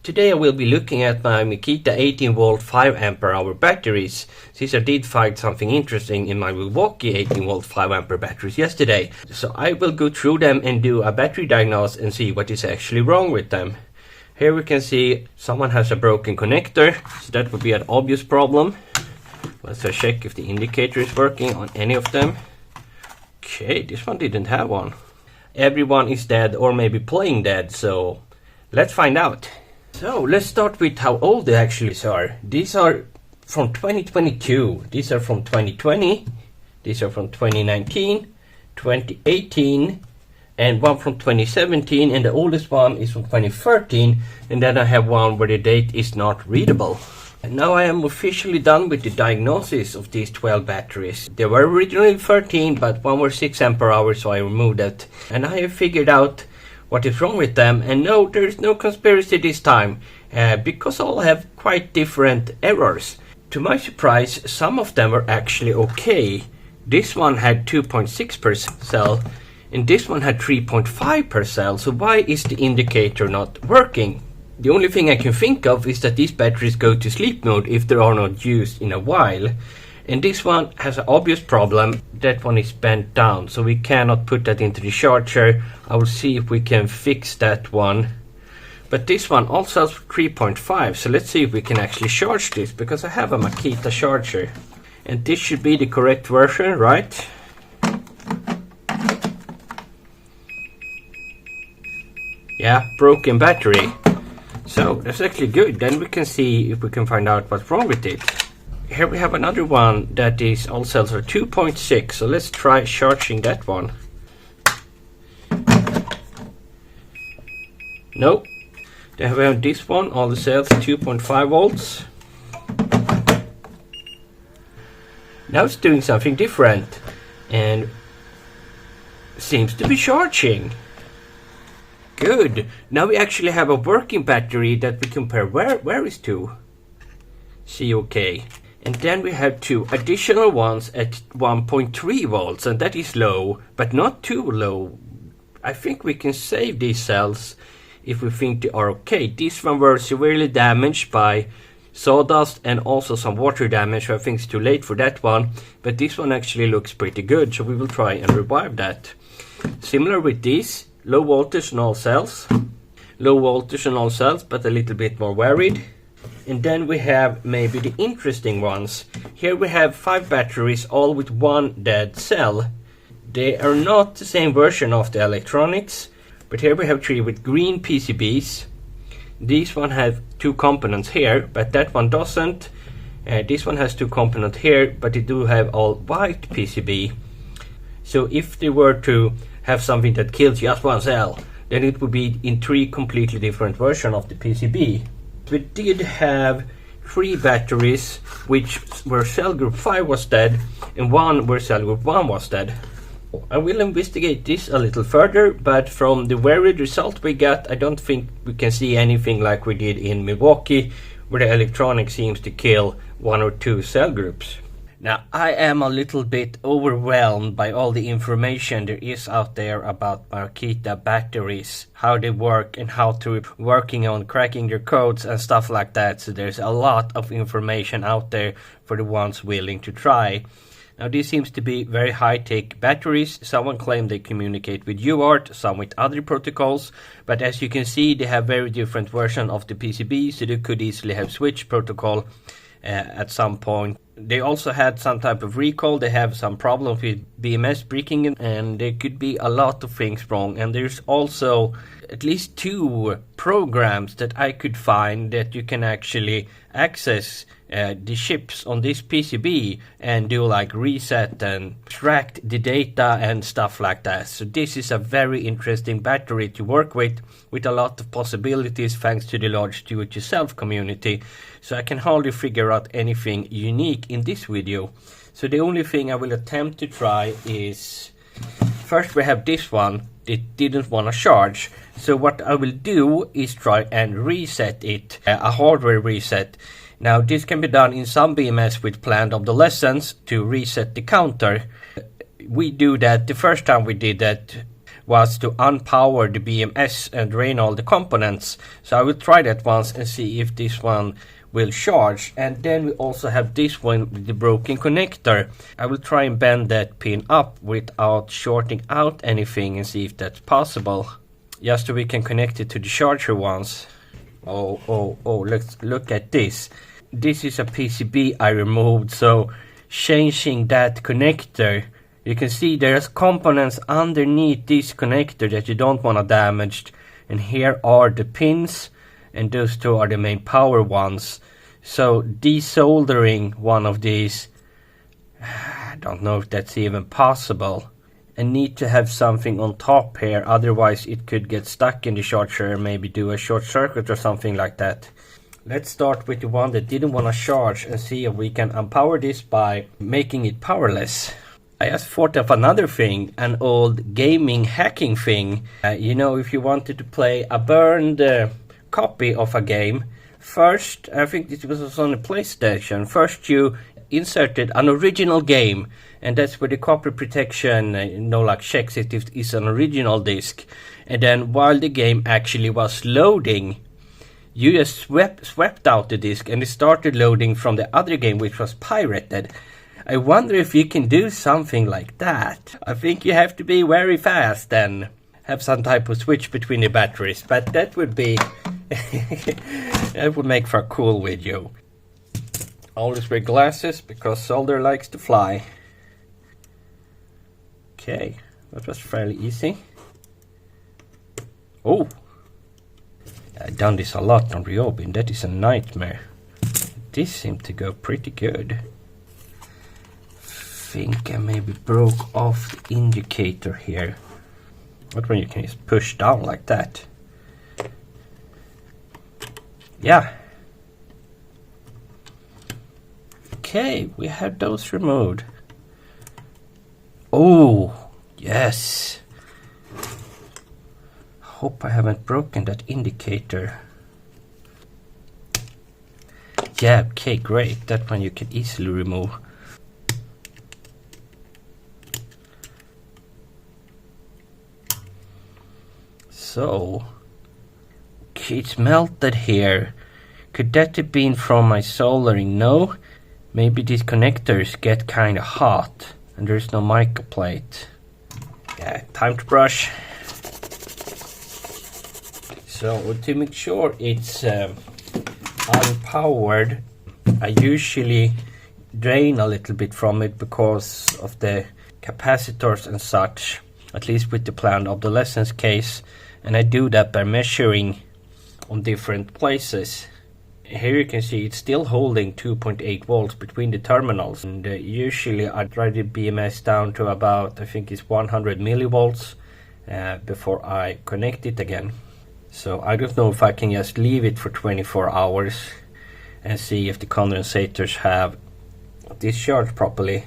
Today I will be looking at my Makita 18 volt 5 ampere hour batteries, since I did find something interesting in my Milwaukee 18 volt 5 ampere batteries yesterday. So I will go through them and do a battery diagnose and see what is actually wrong with them. Here we can see someone has a broken connector, so that would be an obvious problem. Let's check if the indicator is working on any of them. Okay, this one didn't have one. Everyone is dead or maybe playing dead, so let's find out. So let's start with how old they actually are. These are from 2022, these are from 2020, these are from 2019, 2018, and one from 2017, and the oldest one is from 2013, and then I have one where the date is not readable. And now I am officially done with the diagnosis of these 12 batteries. They were originally 13, but one was 6 ampere hours, so I removed that. And I have figured out what is wrong with them, and no, there is no conspiracy this time, because all have quite different errors. To my surprise, some of them were actually okay. This one had 2.6 per cell, and this one had 3.5 per cell, so why is the indicator not working? The only thing I can think of is that these batteries go to sleep mode if they are not used in a while. And this one has an obvious problem. That one is bent down, so we cannot put that into the charger. I will see if we can fix that one. But this one also has 3.5, so let's see if we can actually charge this, because I have a Makita charger. And this should be the correct version, right? Yeah, broken battery. So that's actually good. Then we can see if we can find out what's wrong with it. Here we have another one that is all cells are 2.6, so let's try charging that one. No. Then we have this one, all the cells 2.5 volts. Now it's doing something different and seems to be charging. Good. Now we actually have a working battery that we compare where is to. See, okay. And then we have two additional ones at 1.3 volts, and that is low, but not too low. I think we can save these cells if we think they are okay. These one were severely damaged by sawdust and also some water damage, so I think it's too late for that one. But this one actually looks pretty good, so we will try and revive that. Similar with these, low voltage on all cells. Low voltage on all cells, but a little bit more varied. And then we have maybe the interesting ones. Here we have 5 batteries, all with one dead cell. They are not the same version of the electronics, but here we have 3 with green PCBs. This one have 2 components here, but that one doesn't. This one has 2 components here, but they do have all white PCB. So if they were to have something that kills just one cell, then it would be in 3 completely different versions of the PCB. We did have 3 batteries which where cell group 5 was dead and 1 where cell group 1 was dead. I will investigate this a little further, but from the varied result we got, I don't think we can see anything like we did in Milwaukee, where the electronics seems to kill 1 or 2 cell groups. Now, I am a little bit overwhelmed by all the information there is out there about Makita batteries, how they work and how to working on cracking their codes and stuff like that. So there's a lot of information out there for the ones willing to try. Now, these seems to be very high-tech batteries. Someone claimed they communicate with UART, some with other protocols, but as you can see, they have very different versions of the PCB, so they could easily have switched protocol at some point. They also had some type of recall. They have some problems with BMS breaking, and there could be a lot of things wrong. And there's also at least 2 programs that I could find that you can actually access the chips on this PCB and do like reset and extract the data and stuff like that. So this is a very interesting battery to work with a lot of possibilities thanks to the large do-it-yourself community. So I can hardly figure out anything unique in this video. So the only thing I will attempt to try is, first we have this one. It didn't want to charge. So what I will do is try and reset it, a hardware reset. Now this can be done in some BMS with planned obsolescence to reset the counter. We do that, the first time we did that, was to unpower the BMS and drain all the components. So I will try that once and see if this one will charge. And then we also have this one with the broken connector. I will try and bend that pin up without shorting out anything and see if that's possible, just so we can connect it to the charger once. Oh, let's look at this. This is a PCB I removed, so changing that connector, you can see there's components underneath this connector that you don't want to damage, and here are the pins, and those two are the main power ones. So desoldering one of these, I don't know if that's even possible. I need to have something on top here, otherwise it could get stuck in the charger and maybe do a short circuit or something like that. Let's start with the one that didn't want to charge and see if we can unpower this by making it powerless. I just thought of another thing, an old gaming hacking thing. You know, if you wanted to play a burned copy of a game, first, I think this was on the PlayStation, first you inserted an original game, and that's where the copy protection like checks it if it's an original disc. And then while the game actually was loading, you just swept out the disc and it started loading from the other game, which was pirated. I wonder if you can do something like that. I think you have to be very fast and have some type of switch between the batteries, but that would be that would make for a cool video. Always wear glasses because solder likes to fly. Okay, that was fairly easy. Oh, I've done this a lot on Ryobi, and that is a nightmare. This seemed to go pretty good. Think I maybe broke off the indicator here. What when you can just push down like that? Yeah. Okay, we have those removed. Oh, yes. Hope I haven't broken that indicator. Yeah, okay, great. That one you can easily remove. So, okay, it's melted here. Could that have been from my soldering? No. Maybe these connectors get kind of hot and there's no mica plate. Yeah, time to brush. So to make sure it's unpowered, I usually drain a little bit from it because of the capacitors and such, at least with the planned obsolescence case, and I do that by measuring on different places. Here you can see it's still holding 2.8 volts between the terminals, and usually I drive the BMS down to about, I think it's 100 millivolts before I connect it again. So I don't know if I can just leave it for 24 hours and see if the condensators have discharged properly,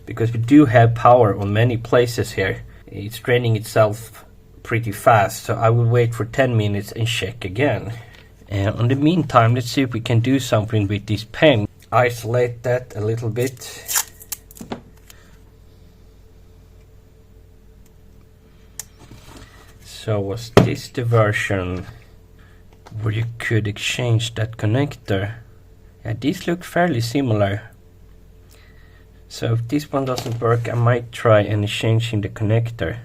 because we do have power on many places here. It's draining itself pretty fast, so I will wait for 10 minutes and check again. And in the meantime, let's see if we can do something with this pen. Isolate that a little bit. So was this the version where you could exchange that connector? Yeah, these look fairly similar. So if this one doesn't work, I might try and changing the connector.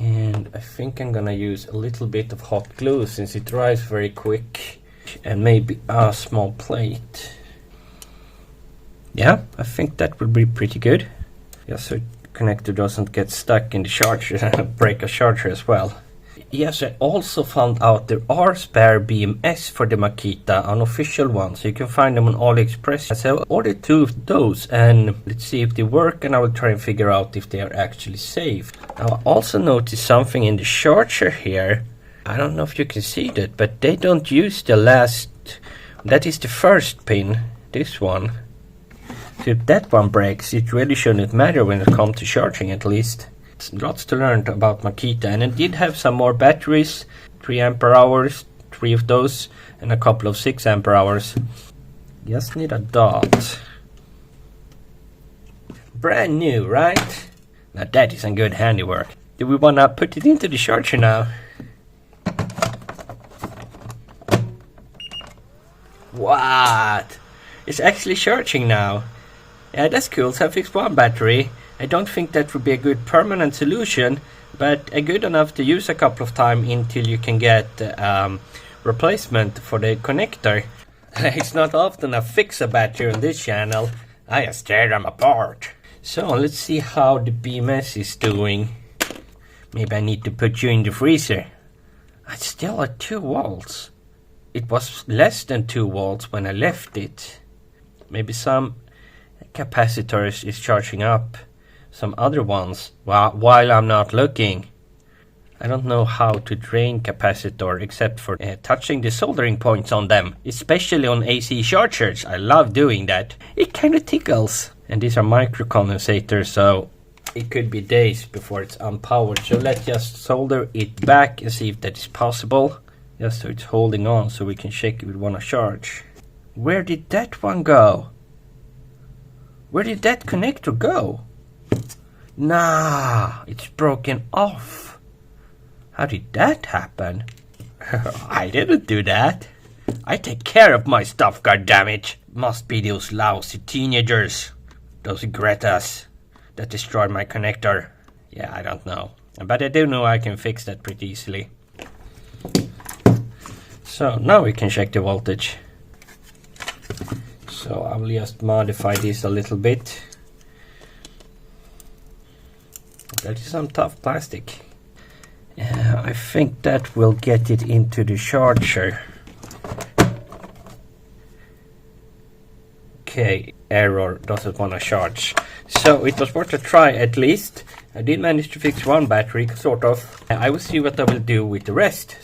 And I think I'm gonna use a little bit of hot glue since it dries very quick, and maybe a small plate. Yeah, I think that will be pretty good. Yeah, so the connector doesn't get stuck in the charger and break a charger as well. Yes, I also found out there are spare BMS for the Makita, unofficial ones, so you can find them on AliExpress. So I ordered 2 of those, and let's see if they work, and I will try and figure out if they are actually safe. Now I also noticed something in the charger here. I don't know if you can see that, but they don't use the last, that is the first pin, this one. So if that one breaks, it really shouldn't matter when it comes to charging, at least. Lots to learn about Makita, and I did have some more batteries, 3 ampere hours, 3 of those, and a couple of 6 ampere hours. Just need a dot. Brand new, right? Now that is some good handiwork. Do we want to put it into the charger now? What? It's actually charging now. Yeah, that's cool. So I fixed one battery. I don't think that would be a good permanent solution, but a good enough to use a couple of times until you can get replacement for the connector. It's not often I fix a battery on this channel. I just tear them apart. So let's see how the BMS is doing. Maybe I need to put you in the freezer. It's still at 2 volts. It was less than 2 volts when I left it. Maybe some capacitors is charging up. Some other ones while I'm not looking. I don't know how to drain capacitor except for touching the soldering points on them. Especially on AC chargers. I love doing that. It kind of tickles. And these are microcondensators, so it could be days before it's unpowered. So let's just solder it back and see if that is possible. Just so it's holding on so we can check if we want to charge. Where did that one go? Where did that connector go? Nah, it's broken off. How did that happen? I didn't do that. I take care of my stuff, goddammit. Must be those lousy teenagers. Those Gretas that destroyed my connector. Yeah, I don't know. But I do know I can fix that pretty easily. So now we can check the voltage. So I will just modify this a little bit. That is some tough plastic. I think that will get it into the charger. Okay, error, doesn't want to charge. So it was worth a try at least. I did manage to fix one battery, sort of. I will see what I will do with the rest.